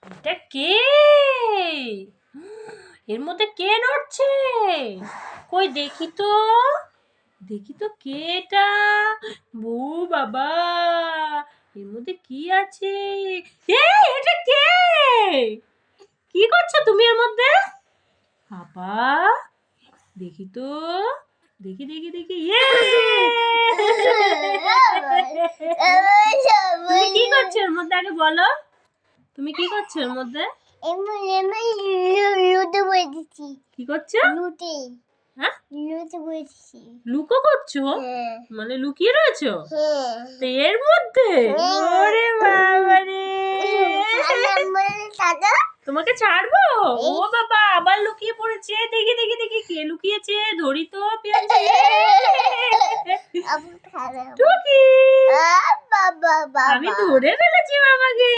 এটা কে? এর মধ্যে কে নড়ছে? কই দেখি তো, দেখি তো কে এটা? বউ বাবা, এর মধ্যে কি আছে? এটা কে? কি করছো তুমি এর মধ্যে? বাবা, দেখি তো, দেখি দেখি দেখি। তুমি কি করছো এর মধ্যে আগে বলো? তুমি কি করছো এর মধ্যে? কি করছো? হ্যাঁ, লুকো করছো? মানে লুকিয়ে রয়েছো তো এর মধ্যে? ওরে বাবা রে, তোমাকে ছাড়বো? ও বাবা, আবার লুকিয়ে পড়েছে। দেখি দেখি দেখি কে লুকিয়েছে, ধরি তো পেঁয়াজি। টুকি, আমি ধরে ফেলেছি বাবাকে।